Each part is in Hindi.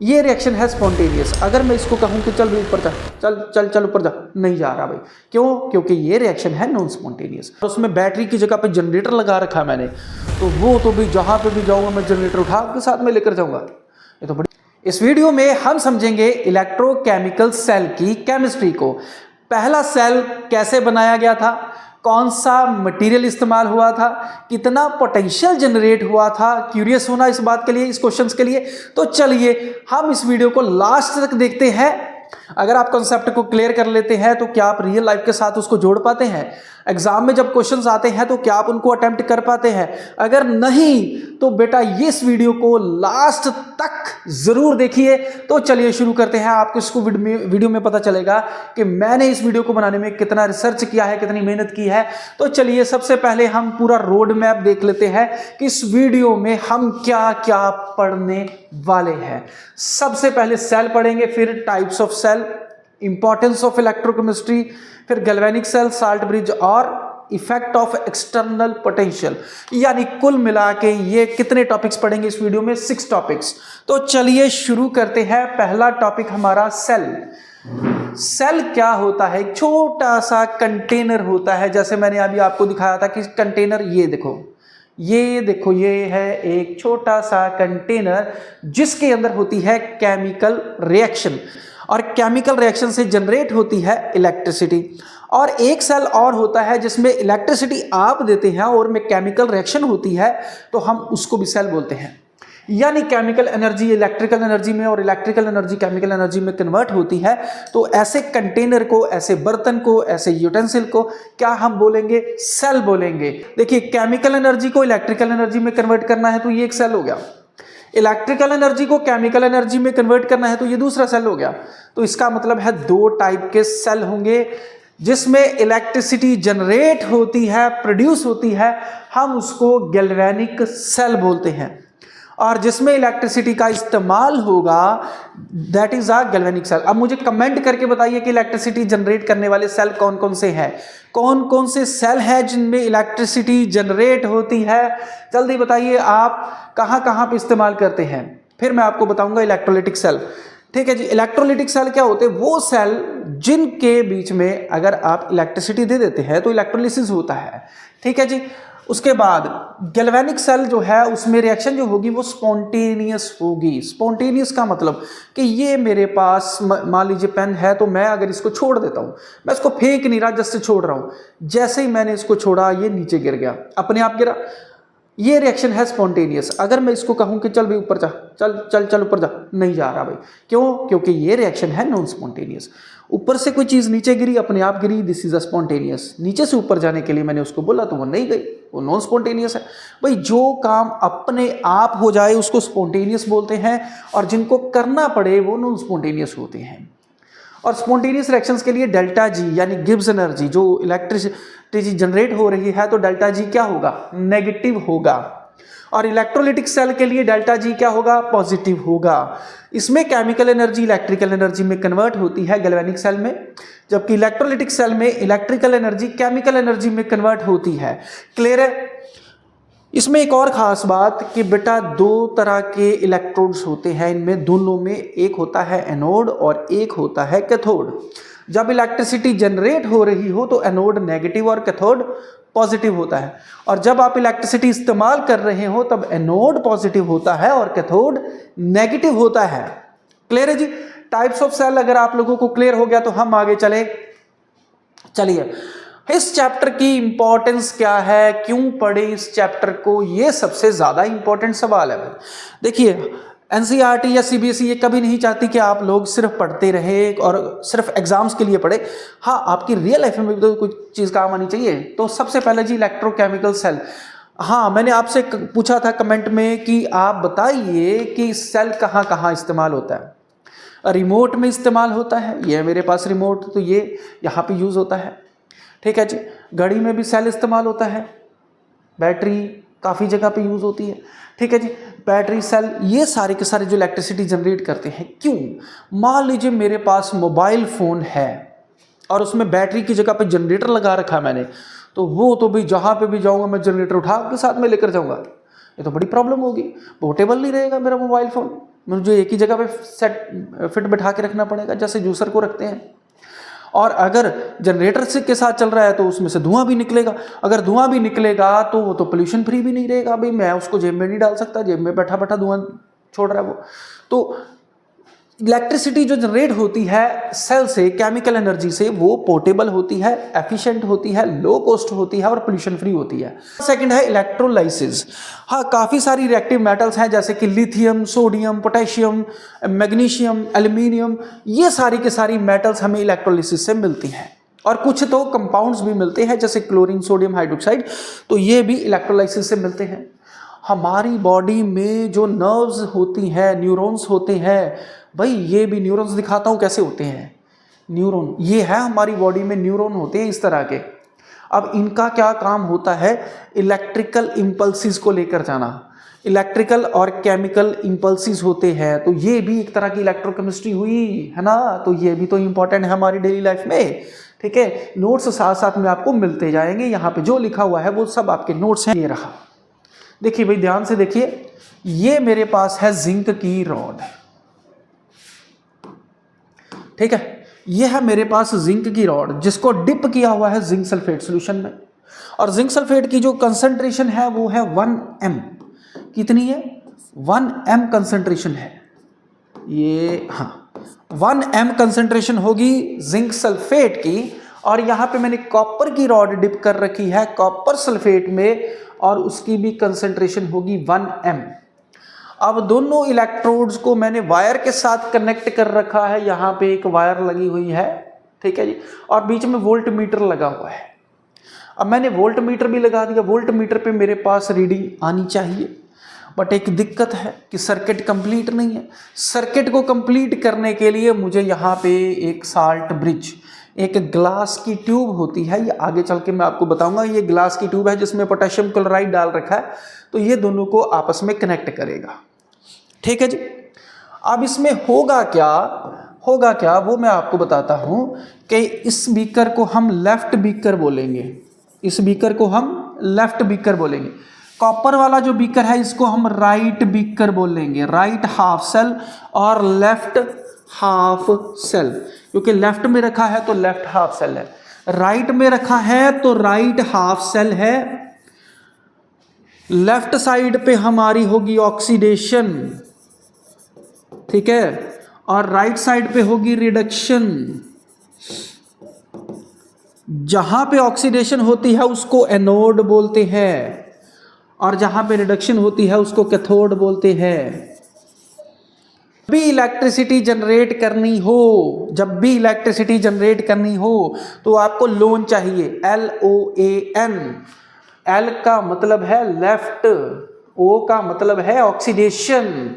ये रिएक्शन है स्पॉन्टेनियस। अगर मैं इसको कहूँ कि चल भी ऊपर जा, चल चल चल ऊपर जा, नहीं जा रहा भाई। क्यों? क्योंकि ये रिएक्शन है नॉन स्पॉन्टेनियस। उसमें बैटरी की जगह पे जनरेटर लगा रखा है मैंने, तो वो तो भी जहाँ पे भी जाऊँगा मैं जनरेटर उठा के साथ में लेकर जाऊँगा। ये तो बड़ी। इस वीडियो में हम समझेंगे इलेक्ट्रोकेमिकल सेल की केमिस्ट्री को। पहला सेल कैसे बनाया गया था, कौन सा मटेरियल इस्तेमाल हुआ था, कितना पोटेंशियल जनरेट हुआ था। क्यूरियस होना इस बात के लिए, इस क्वेश्चंस के लिए? तो चलिए हम इस वीडियो को लास्ट तक देखते हैं। अगर आप कॉन्सेप्ट को क्लियर कर लेते हैं तो क्या आप रियल लाइफ के साथ उसको जोड़ पाते हैं? एग्जाम में जब क्वेश्चंस आते हैं तो क्या आप उनको अटेम्प्ट कर पाते हैं? अगर नहीं तो बेटा इस वीडियो को लास्ट तक जरूर देखिए। तो चलिए शुरू करते हैं। आपको इसको वीडियो में पता चलेगा कि मैंने इस वीडियो को बनाने में कितना रिसर्च किया है, कितनी मेहनत की है। तो चलिए सबसे पहले हम पूरा रोड मैप देख लेते हैं कि इस वीडियो में हम क्या क्या पढ़ने वाले हैं। सबसे पहले सेल पढ़ेंगे, फिर types of cell, importance of electrochemistry, फिर गैल्वेनिक सेल, साल्ट ब्रिज और इफेक्ट ऑफ एक्सटर्नल पोटेंशियल। यानी कुल मिला के ये कितने टॉपिक्स पढ़ेंगे इस वीडियो में? 6 टॉपिक्स। तो चलिए शुरू करते हैं। पहला टॉपिक हमारा सेल। सेल क्या होता है? एक छोटा सा कंटेनर होता है। जैसे मैंने अभी आपको दिखाया था कि कंटेनर, ये देखो, ये है एक छोटा सा कंटेनर जिसके अंदर होती है केमिकल रिएक्शन, और केमिकल रिएक्शन से जनरेट होती है इलेक्ट्रिसिटी। और एक सेल और होता है जिसमें इलेक्ट्रिसिटी आप देते हैं और में केमिकल रिएक्शन होती है, तो हम उसको भी सेल बोलते हैं। यानी केमिकल एनर्जी इलेक्ट्रिकल एनर्जी में और इलेक्ट्रिकल एनर्जी केमिकल एनर्जी में कन्वर्ट होती है। तो ऐसे कंटेनर को, ऐसे बर्तन को, ऐसे यूटेंसिल को क्या हम बोलेंगे? सेल बोलेंगे। देखिए, केमिकल एनर्जी को इलेक्ट्रिकल एनर्जी में कन्वर्ट करना है तो ये एक सेल हो गया, इलेक्ट्रिकल एनर्जी को केमिकल एनर्जी में कन्वर्ट करना है तो ये दूसरा सेल हो गया। तो इसका मतलब है 2 टाइप के सेल होंगे जिसमें इलेक्ट्रिसिटी जनरेट होती है, प्रोड्यूस होती है, हम उसको गैल्वेनिक सेल बोलते हैं। और जिसमें इलेक्ट्रिसिटी का इस्तेमाल होगा that is a galvanic cell. अब मुझे कमेंट करके बताइए कि इलेक्ट्रिसिटी जनरेट करने वाले सेल कौन कौन से हैं, कौन कौन से सेल हैं जिनमें इलेक्ट्रिसिटी जनरेट होती है। जल्दी बताइए आप कहाँ कहाँ पे इस्तेमाल करते हैं, फिर मैं आपको बताऊंगा इलेक्ट्रोलाइटिक सेल। ठीक है जी। इलेक्ट्रोलाइटिक सेल क्या होते हैं? वो सेल जिनके बीच में अगर आप इलेक्ट्रिसिटी दे देते हैं तो इलेक्ट्रोलिसिस होता है। ठीक है जी। उसके बाद गैल्वेनिक सेल जो है उसमें रिएक्शन जो होगी वो स्पॉन्टेनियस होगी। स्पॉन्टेनियस का मतलब कि ये मेरे पास मान लीजिए पेन है, तो मैं अगर इसको छोड़ देता हूँ, मैं इसको फेंक नहीं रहा, जस्ट छोड़ रहा हूँ, जैसे ही मैंने इसको छोड़ा ये नीचे गिर गया, अपने आप गिरा। ये रिएक्शन है स्पॉन्टेनियस। अगर मैं इसको कहूँ कि चल भी ऊपर जा, चल चल चल ऊपर जा, नहीं जा रहा भाई। क्यों? क्योंकि ये रिएक्शन है नॉन स्पॉन्टेनियस। ऊपर से कोई चीज़ नीचे गिरी, अपने आप गिरी, दिस इज अ स्पॉन्टेनियस। नीचे से ऊपर जाने के लिए मैंने उसको बोला तो वो नहीं गई, वो नॉन स्पॉन्टेनियस है। भाई जो काम अपने आप हो जाए उसको स्पॉन्टेनियस बोलते हैं, और जिनको करना पड़े वो नॉन स्पॉन्टेनियस होते हैं। और स्पॉन्टेनियस रिएक्शंस के लिए डेल्टा जी यानी गिब्स एनर्जी, जो इलेक्ट्रिसिटी जनरेट हो रही है, तो डेल्टा जी क्या होगा? नेगेटिव होगा। और इलेक्ट्रोलाइटिक सेल के लिए डेल्टा जी क्या होगा? पॉजिटिव होगा। इसमें केमिकल एनर्जी इलेक्ट्रिकल एनर्जी में कन्वर्ट होती है गैल्वेनिक सेल में, जबकि इलेक्ट्रोलाइटिक सेल में इलेक्ट्रिकल एनर्जी केमिकल एनर्जी में कन्वर्ट होती है। क्लियर है? इसमें एक और खास बात कि बेटा 2 तरह के इलेक्ट्रोड्स होते हैं, इनमें दोनों में एक होता है एनोड और एक होता है कैथोड। जब इलेक्ट्रिसिटी जनरेट हो रही हो तो एनोड नेगेटिव और कैथोड पॉजिटिव होता है, और जब आप इलेक्ट्रिसिटी इस्तेमाल कर रहे हो तब एनोड पॉजिटिव होता है और कैथोड नेगेटिव होता है। क्लियर है जी? टाइप्स ऑफ सेल अगर आप लोगों को क्लियर हो गया तो हम आगे चले। चलिए, इस चैप्टर की इंपॉर्टेंस क्या है, क्यों पढ़े इस चैप्टर को, ये सबसे ज्यादा इंपॉर्टेंट सवाल है। देखिए, एनसीईआरटी या सीबीएसई ये कभी नहीं चाहती कि आप लोग सिर्फ पढ़ते रहे और सिर्फ एग्जाम्स के लिए पढ़े। हाँ, आपकी रियल लाइफ में भी तो कुछ चीज़ काम आनी चाहिए। तो सबसे पहले जी इलेक्ट्रोकेमिकल सेल। हाँ, मैंने आपसे पूछा था कमेंट में कि आप बताइए कि सेल कहाँ कहाँ इस्तेमाल होता है। रिमोट में इस्तेमाल होता है, ये मेरे पास रिमोट, तो ये यहाँ पे यूज़ होता है। ठीक है जी। घड़ी में भी सेल इस्तेमाल होता है, बैटरी काफ़ी जगह पे यूज़ होती है। ठीक है जी। बैटरी सेल ये सारे के सारे जो इलेक्ट्रिसिटी जनरेट करते हैं। क्यों? मान लीजिए मेरे पास मोबाइल फ़ोन है और उसमें बैटरी की जगह पे जनरेटर लगा रखा है मैंने, तो वो तो भी जहाँ पे भी जाऊँगा मैं जनरेटर उठा के साथ में लेकर जाऊँगा। ये तो बड़ी प्रॉब्लम होगी, पोर्टेबल नहीं रहेगा मेरा मोबाइल फ़ोन। मुझे एक ही जगह पे सेट फिट बैठा के रखना पड़ेगा जैसे जूसर को रखते हैं। और अगर जनरेटर से के साथ चल रहा है तो उसमें से धुआं भी निकलेगा, अगर धुआं भी निकलेगा तो वो तो पोल्यूशन फ्री भी नहीं रहेगा। भाई मैं उसको जेब में नहीं डाल सकता, जेब में बैठा बैठा धुआं छोड़ रहा है वो। तो इलेक्ट्रिसिटी जो जनरेट होती है सेल से, केमिकल एनर्जी से, वो पोर्टेबल होती है, एफिशिएंट होती है, लो कॉस्ट होती है और पोल्यूशन फ्री होती है। सेकंड है इलेक्ट्रोलाइसिस। हाँ, काफ़ी सारी रिएक्टिव मेटल्स हैं जैसे कि lithium, sodium, potassium, magnesium, aluminium, ये सारी के सारी मेटल्स हमें इलेक्ट्रोलाइसिस से मिलती हैं। और कुछ तो कंपाउंड्स भी मिलते हैं जैसे क्लोरीन, सोडियम हाइड्रोक्साइड, तो ये भी इलेक्ट्रोलाइसिस से मिलते हैं। हमारी बॉडी में जो नर्व्स होती हैं, न्यूरॉन्स होते हैं, भाई ये भी न्यूरॉन्स दिखाता हूँ कैसे होते हैं। न्यूरॉन ये है, हमारी बॉडी में न्यूरॉन होते हैं इस तरह के। अब इनका क्या काम होता है, इलेक्ट्रिकल इम्पल्सिस को लेकर जाना। इलेक्ट्रिकल और केमिकल इम्पल्सिस होते हैं, तो ये भी एक तरह की इलेक्ट्रोकेमिस्ट्री हुई है ना। तो ये भी तो इम्पॉर्टेंट है हमारी डेली लाइफ में, ठीक है। नोट्स साथ साथ में आपको मिलते जाएंगे, यहाँ पे जो लिखा हुआ है वो सब आपके नोट्स हैं। ये रहा, देखिए भाई ध्यान से देखिए, ये मेरे पास है जिंक की रॉड, ठीक है। ये है मेरे पास जिंक की रॉड जिसको डिप किया हुआ है जिंक सल्फेट सॉल्यूशन में, और जिंक सल्फेट की जो कंसंट्रेशन है वो है 1 m। कितनी है? 1 m कंसंट्रेशन है ये, हाँ 1 m कंसंट्रेशन होगी जिंक सल्फेट की। और यहाँ पे मैंने कॉपर की रॉड डिप कर रखी है कॉपर सल्फेट में, और उसकी भी कंसंट्रेशन होगी 1 m। अब दोनों इलेक्ट्रोड्स को मैंने वायर के साथ कनेक्ट कर रखा है, यहाँ पे एक वायर लगी हुई है, ठीक है जी, और बीच में वोल्ट मीटर लगा हुआ है। अब मैंने वोल्ट मीटर भी लगा दिया, वोल्ट मीटर पे मेरे पास रीडिंग आनी चाहिए, बट एक दिक्कत है कि सर्किट कंप्लीट नहीं है। सर्किट को कंप्लीट करने के लिए मुझे यहाँ पे एक साल्ट ब्रिज, एक ग्लास की ट्यूब होती है, ये आगे चल के मैं आपको बताऊंगा। ये ग्लास की ट्यूब है जिसमें पोटेशियम क्लोराइड डाल रखा है, तो ये दोनों को आपस में कनेक्ट करेगा, ठीक है जी। अब इसमें होगा क्या वो मैं आपको बताता हूं कि इस बीकर को हम लेफ्ट बीकर बोलेंगे, इस बीकर को हम लेफ्ट बीकर बोलेंगे। कॉपर वाला जो बीकर है इसको हम राइट बीकर बोलेंगे, राइट हाफ सेल और लेफ्ट हाफ सेल, क्योंकि लेफ्ट में रखा है तो लेफ्ट हाफ सेल है, राइट में रखा है तो राइट हाफ सेल है। लेफ्ट साइड पे हमारी होगी ऑक्सीडेशन, ठीक है, और राइट साइड पे होगी रिडक्शन। जहां पे ऑक्सीडेशन होती है उसको एनोड बोलते हैं, और जहां पे रिडक्शन होती है उसको कैथोड बोलते हैं। जब भी इलेक्ट्रिसिटी जनरेट करनी हो, तो आपको लोन चाहिए, LOAN। L का मतलब है लेफ्ट, O का मतलब है ऑक्सीडेशन,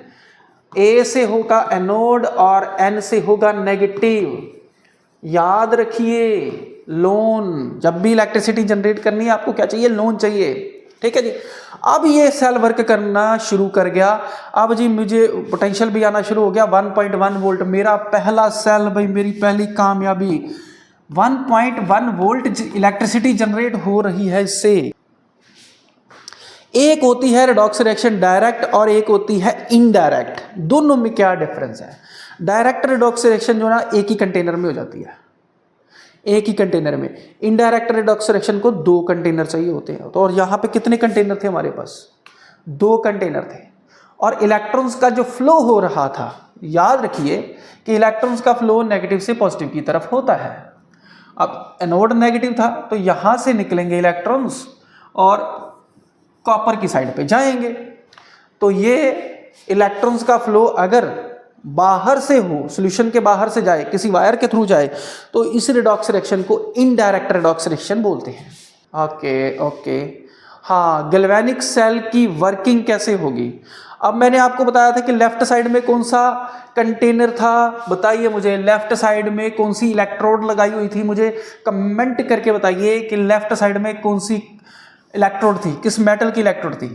A से होगा एनोड और N से होगा नेगेटिव। याद रखिए, लोन, जब भी इलेक्ट्रिसिटी जनरेट करनी है आपको क्या चाहिए, लोन चाहिए, ठीक है जी। अब ये सेल वर्क करना शुरू कर गया, अब जी मुझे पोटेंशियल भी आना शुरू हो गया, 1.1 वोल्ट मेरा पहला सेल, भाई मेरी पहली कामयाबी। 1.1 वोल्ट इलेक्ट्रिसिटी जनरेट हो रही है इससे। एक होती है रेडॉक्स रिएक्शन डायरेक्ट और एक होती है इनडायरेक्ट। दोनों में क्या डिफरेंस है? डायरेक्ट रेडॉक्स रिएक्शन जो ना एक ही कंटेनर में हो जाती है, एक ही कंटेनर में। इनडायरेक्ट रेडॉक्स रिएक्शन को 2 कंटेनर चाहिए होते हैं। तो और यहाँ पे कितने कंटेनर थे हमारे पास? 2 कंटेनर थे। और इलेक्ट्रॉन्स का जो फ्लो हो रहा था, याद रखिए कि इलेक्ट्रॉन्स का फ्लो नेगेटिव से पॉजिटिव की तरफ होता है। अब एनोड नेगेटिव था तो यहाँ से निकलेंगे इलेक्ट्रॉन्स और कॉपर की साइड पे जाएंगे। तो ये इलेक्ट्रॉन्स का फ्लो अगर बाहर से हो, सॉल्यूशन के बाहर से जाए, किसी वायर के थ्रू जाए, तो इस रिडॉक्स रिएक्शन को इनडायरेक्ट रिडॉक्स रिएक्शन बोलते हैं। ओके। हाँ, गैल्वेनिक सेल की वर्किंग कैसे होगी? अब मैंने आपको बताया था कि लेफ्ट साइड में कौन सा कंटेनर था, बताइए मुझे, लेफ्ट साइड में कौन सी इलेक्ट्रोड लगाई हुई थी? मुझे कमेंट करके बताइए कि लेफ्ट साइड में कौन सी इलेक्ट्रोड थी, किस मेटल की इलेक्ट्रोड थी?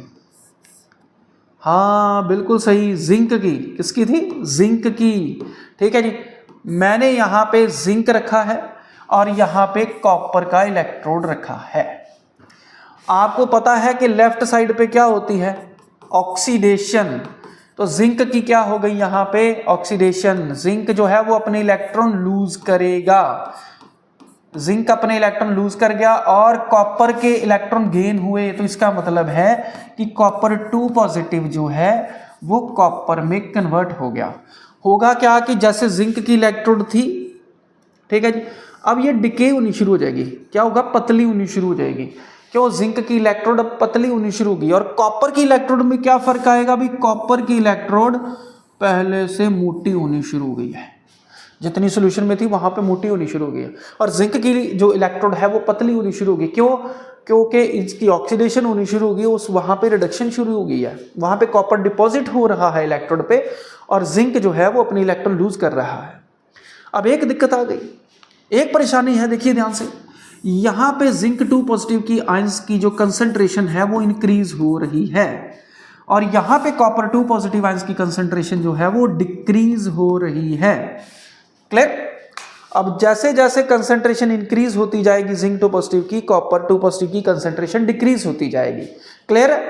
हाँ बिल्कुल सही, जिंक की। किसकी थी? जिंक की, ठीक है जी। मैंने यहाँ पे जिंक रखा है और यहाँ पे कॉपर का इलेक्ट्रोड रखा है। आपको पता है कि लेफ्ट साइड पे क्या होती है? ऑक्सीडेशन। तो जिंक की क्या हो गई यहाँ पे ऑक्सीडेशन, जिंक जो है वो अपने इलेक्ट्रॉन लूज करेगा, जिंक अपने इलेक्ट्रॉन लूज कर गया और कॉपर के इलेक्ट्रॉन गेन हुए। तो इसका मतलब है कि कॉपर 2 पॉजिटिव जो है वो कॉपर में कन्वर्ट हो गया। होगा क्या कि जैसे जिंक की इलेक्ट्रोड थी, ठीक है जी, अब ये डिके होनी शुरू हो जाएगी। क्या होगा, पतली होनी शुरू हो जाएगी। क्यों, जिंक की इलेक्ट्रोड अब पतली होनी शुरू होगी। और कॉपर की इलेक्ट्रोड में क्या फर्क आएगा भी, कॉपर की इलेक्ट्रोड पहले से मोटी होनी शुरू हो गई है, जितनी सोल्यूशन में थी वहां पे मोटी होनी शुरू हो गई है। और जिंक की जो इलेक्ट्रोड है वो पतली होनी शुरू होगी। क्यों, क्योंकि इसकी ऑक्सीडेशन होनी शुरू होगी, उस वहां पे रिडक्शन शुरू हो गई है, वहां पे कॉपर डिपॉजिट हो रहा है इलेक्ट्रोड पे और जिंक जो है वो अपनी इलेक्ट्रॉन लूज कर रहा है। अब एक दिक्कत आ गई, एक परेशानी है, देखिए ध्यान से, यहां पे जिंक 2 पॉजिटिव की आयंस की जो कंसंट्रेशन है वो इंक्रीज हो रही है और यहां पे कॉपर 2 पॉजिटिव आयंस की कंसंट्रेशन जो है वो डिक्रीज हो रही है। क्लियर। अब जैसे जैसे कंसंट्रेशन इंक्रीज होती जाएगी जिंक 2 पॉजिटिव की, कॉपर 2 पॉजिटिव की कंसंट्रेशन डिक्रीज होती जाएगी। क्लियर है,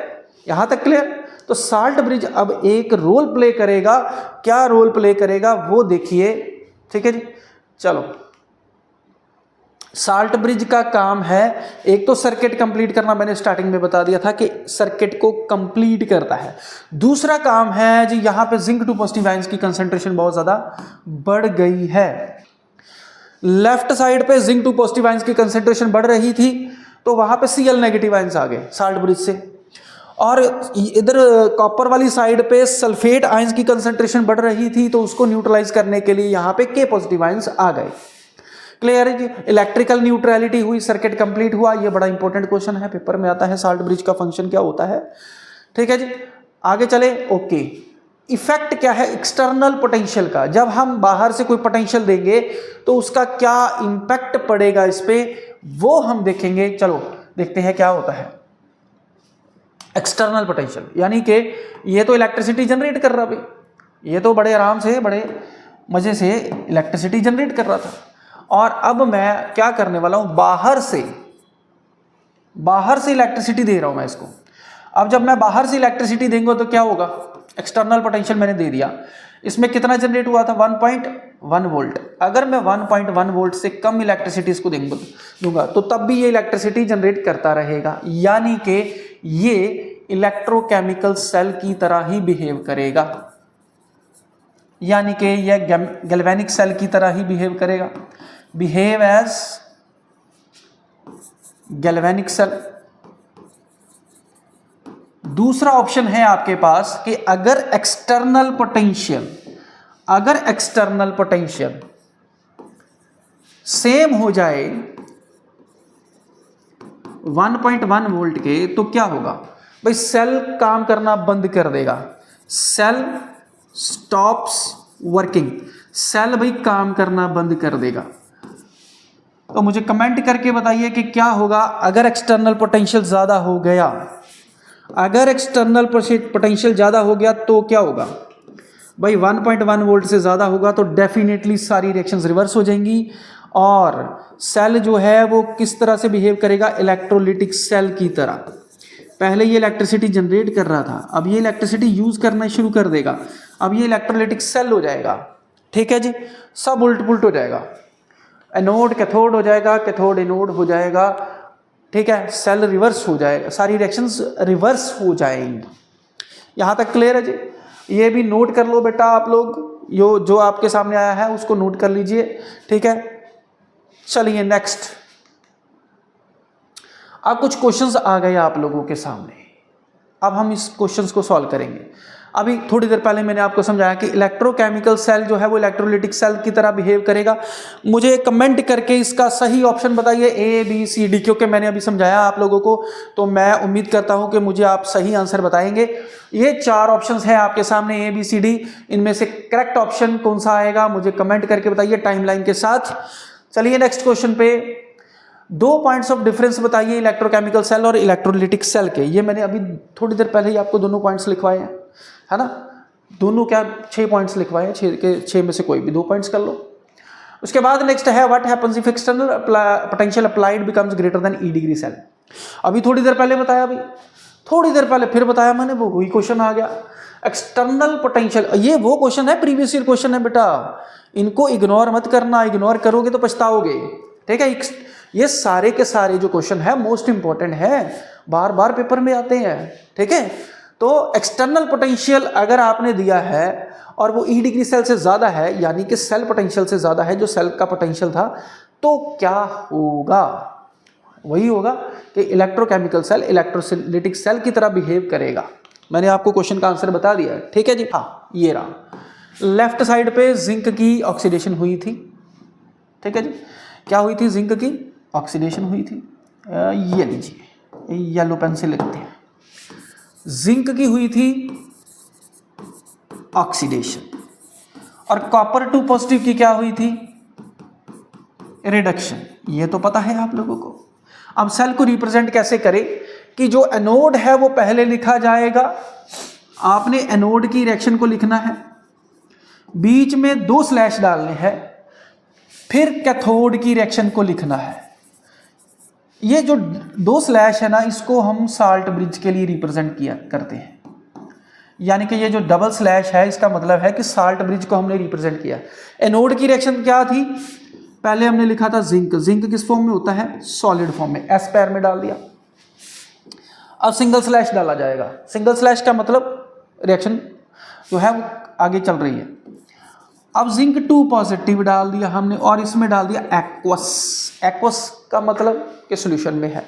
यहां तक क्लियर। तो साल्ट ब्रिज अब एक रोल प्ले करेगा, क्या रोल प्ले करेगा वो देखिए, ठीक है जी। चलो, साल्ट ब्रिज का काम है, एक तो सर्किट कंप्लीट करना, मैंने स्टार्टिंग में बता दिया था कि सर्किट को कंप्लीट करता है। दूसरा काम है जी, यहां पे जिंक 2 पॉजिटिव आयंस की कंसंट्रेशन बहुत ज्यादा बढ़ गई है। लेफ्ट साइड पे जिंक 2 पॉजिटिव आयंस की कंसंट्रेशन बढ़ रही थी तो वहां पे Cl नेगेटिव आयंस आ गए साल्ट ब्रिज से, और इधर कॉपर वाली साइड पे सल्फेट आयंस की कंसंट्रेशन बढ़ रही थी तो उसको न्यूट्रलाइज करने के लिए यहां पे K पॉजिटिव आयंस आ गए। क्लियर है जी, इलेक्ट्रिकल न्यूट्रलिटी हुई, सर्किट कंप्लीट हुआ। ये बड़ा इंपॉर्टेंट क्वेश्चन है, पेपर में आता है, साल्ट ब्रिज का फंक्शन क्या होता है। ठीक है जी, आगे चले। ओके, इफेक्ट क्या है एक्सटर्नल पोटेंशियल का, जब हम बाहर से कोई पोटेंशियल देंगे तो उसका क्या इंपैक्ट पड़ेगा इस पे, वो हम देखेंगे। चलो देखते हैं क्या होता है एक्सटर्नल पोटेंशियल, यानी कि ये तो इलेक्ट्रिसिटी जनरेट कर रहा भाई, ये तो बड़े आराम से बड़े मजे से इलेक्ट्रिसिटी जनरेट कर रहा था, और अब मैं क्या करने वाला हूं, बाहर से इलेक्ट्रिसिटी दे रहा हूं मैं इसको। अब जब मैं बाहर से इलेक्ट्रिसिटी देंगे तो क्या होगा, एक्सटर्नल पोटेंशियल मैंने दे दिया, इसमें कितना जनरेट हुआ था 1.1 वोल्ट। अगर मैं 1.1 वोल्ट से कम इलेक्ट्रिसिटी इसको दूंगा तो तब भी ये इलेक्ट्रिसिटी जनरेट करता रहेगा, यानी कि ये इलेक्ट्रोकेमिकल सेल की तरह ही बिहेव करेगा, यानी कि यह गैल्वेनिक सेल की तरह ही बिहेव करेगा, बिहेव एज गैल्वेनिक सेल। दूसरा ऑप्शन है आपके पास कि अगर एक्सटर्नल पोटेंशियल सेम हो जाए 1.1 वोल्ट के तो क्या होगा भाई, सेल काम करना बंद कर देगा, सेल स्टॉप्स वर्किंग, सेल भाई काम करना बंद कर देगा। तो मुझे कमेंट करके बताइए कि क्या होगा अगर एक्सटर्नल पोटेंशियल ज्यादा हो गया, अगर एक्सटर्नल पोटेंशियल ज्यादा हो गया तो क्या होगा भाई, 1.1 वोल्ट से ज्यादा होगा तो डेफिनेटली सारी रिएक्शंस रिवर्स हो जाएंगी और सेल जो है वो किस तरह से बिहेव करेगा, इलेक्ट्रोलिटिक सेल की तरह। पहले ये इलेक्ट्रिसिटी जनरेट कर रहा था, अब ये इलेक्ट्रिसिटी यूज करना शुरू कर देगा, अब ये इलेक्ट्रोलिटिक सेल हो जाएगा। ठीक है जी, सब उल्ट पुल्ट हो जाएगा, एनोड कैथोड हो जाएगा, कैथोड एनोड हो जाएगा। ठीक है, सेल रिवर्स हो जाएगा, सारी रिएक्शंस रिवर्स हो जाएंगी। यहां तक क्लियर है जी, ये भी नोट कर लो बेटा आप लोग, जो आपके सामने आया है उसको नोट कर लीजिए। ठीक है, चलिए नेक्स्ट। अब कुछ क्वेश्चंस आ गए आप लोगों के सामने, अब हम इस क्वेश्चंस को सॉल्व करेंगे। अभी थोड़ी देर पहले मैंने आपको समझाया कि इलेक्ट्रोकेमिकल सेल जो है वो इलेक्ट्रोलिटिक सेल की तरह बिहेव करेगा। मुझे कमेंट करके इसका सही ऑप्शन बताइए, ए बी सी डी, क्योंकि मैंने अभी समझाया आप लोगों को तो मैं उम्मीद करता हूं कि मुझे आप सही आंसर बताएंगे। ये 4 ऑप्शंस हैं आपके सामने, ए बी सी डी, इनमें से करेक्ट ऑप्शन कौन सा आएगा मुझे कमेंट करके बताइए टाइमलाइन के साथ। चलिए नेक्स्ट क्वेश्चन पे, 2 पॉइंट्स ऑफ डिफरेंस बताइए इलेक्ट्रोकेमिकल सेल और इलेक्ट्रोलिटिक सेल के। ये मैंने अभी थोड़ी देर पहले ही आपको दोनों पॉइंट्स लिखवाए हैं, है ना, दोनों क्या 6 पॉइंट्स लिखवाए हैं, 6 के 6 में से कोई भी 2 पॉइंट्स कर लो। उसके बाद नेक्स्ट है what happens if external potential applied becomes greater than E degree cell. अभी थोड़ी देर पहले बताया, अभी थोड़ी देर पहले फिर बताया मैंने, वो वही क्वेश्चन आ गया। एक्सटर्नल पोटेंशियल, ये वो क्वेश्चन है, प्रीवियस ईयर क्वेश्चन है बेटा, इनको इग्नोर मत करना, इग्नोर करोगे तो पछताओगे, ठीक है। ये सारे के सारे जो क्वेश्चन है मोस्ट इंपॉर्टेंट है, बार बार पेपर में आते हैं, ठीक है। तो एक्सटर्नल पोटेंशियल अगर आपने दिया है और वो ई डिग्री सेल से ज़्यादा है, यानी कि सेल पोटेंशियल से ज़्यादा है जो सेल का पोटेंशियल था, तो क्या होगा? वही होगा कि इलेक्ट्रोकेमिकल सेल इलेक्ट्रोलिटिक सेल की तरह बिहेव करेगा। मैंने आपको क्वेश्चन का आंसर बता दिया है, ठीक है जी। हाँ, ये रहा, लेफ्ट साइड पे जिंक की ऑक्सीडेशन हुई थी, ठीक है जी। क्या हुई थी? जिंक की ऑक्सीडेशन हुई थी। ये लीजिए, येलो पेन से लिखते हैं, जिंक की हुई थी ऑक्सीडेशन, और कॉपर 2 पॉजिटिव की क्या हुई थी? रिडक्शन। ये तो पता है आप लोगों को। अब सेल को रिप्रेजेंट कैसे करें कि जो एनोड है वो पहले लिखा जाएगा, आपने एनोड की रिएक्शन को लिखना है, बीच में 2 स्लैश डालने हैं, फिर कैथोड की रिएक्शन को लिखना है। ये जो 2 स्लैश है ना, इसको हम साल्ट ब्रिज के लिए रिप्रेजेंट किया करते हैं, यानी कि ये जो डबल स्लैश है इसका मतलब है कि साल्ट ब्रिज को हमने रिप्रेजेंट किया। एनोड की रिएक्शन क्या थी? पहले हमने लिखा था जिंक, जिंक किस फॉर्म में होता है? सॉलिड फॉर्म में, एस पैर में डाल दिया। अब सिंगल स्लैश डाला जाएगा, सिंगल स्लैश का मतलब रिएक्शन जो है वो आगे चल रही है। अब जिंक 2 पॉजिटिव डाल दिया हमने और इसमें डाल दिया एक्वस, एक्वस का मतलब कि सॉल्यूशन में है।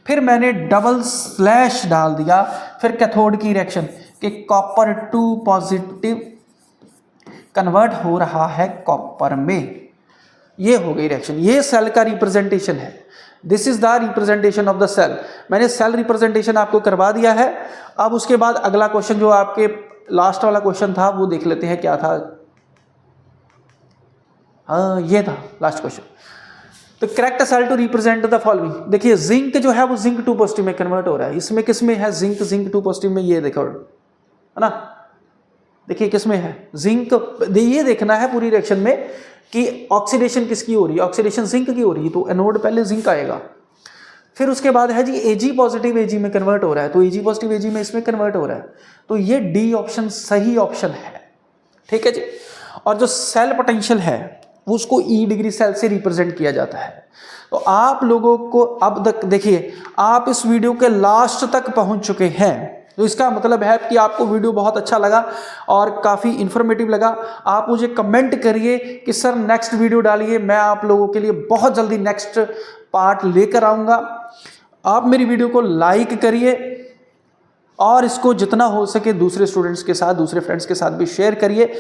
फिर मैंने डबल स्लैश डाल दिया, फिर कैथोड की रिएक्शन कि कॉपर 2 पॉजिटिव कन्वर्ट हो रहा है कॉपर में, ये हो गई रिएक्शन। ये सेल का रिप्रेजेंटेशन है, this is the representation of the cell. मैंने सेल रिप्रेजेंटेशन आपको करवा दिया है। अब उसके बाद अगला क्वेश्चन जो आपके लास्ट वाला क्वेश्चन था वो देख लेते हैं, क्या था? हाँ, ये था लास्ट क्वेश्चन। तो correct cell to represent the following. देखिए जिंक जो है वो जिंक 2 पॉजिटिव में कन्वर्ट हो रहा है। इसमें किस में है? जिंक, जिंक 2 पॉजिटिव में, ये देखो, है ना। देखिए किस में है? जिंक। ये देखना है पूरी रिएक्शन में कि ऑक्सीडेशन किसकी हो रही है? ऑक्सीडेशन जिंक की हो रही है, तो एनोड पहले जिंक आएगा। फिर उसके बाद है जी एजी पॉजिटिव एजी में कन्वर्ट हो रहा है, तो एजी पॉजिटिव एजी में इसमें कन्वर्ट हो रहा है, तो ये डी ऑप्शन सही ऑप्शन है, ठीक है जी। और जो सेल पोटेंशियल है उसको ई डिग्री सेल से रिप्रेजेंट किया जाता है। तो आप लोगों को अब तक देखिए, आप इस वीडियो के लास्ट तक पहुंच चुके हैं, तो इसका मतलब है कि आपको वीडियो बहुत अच्छा लगा और काफ़ी इन्फॉर्मेटिव लगा। आप मुझे कमेंट करिए कि सर नेक्स्ट वीडियो डालिए, मैं आप लोगों के लिए बहुत जल्दी नेक्स्ट पार्ट लेकर आऊँगा। आप मेरी वीडियो को लाइक करिए और इसको जितना हो सके दूसरे स्टूडेंट्स के साथ, दूसरे फ्रेंड्स के साथ भी शेयर करिए।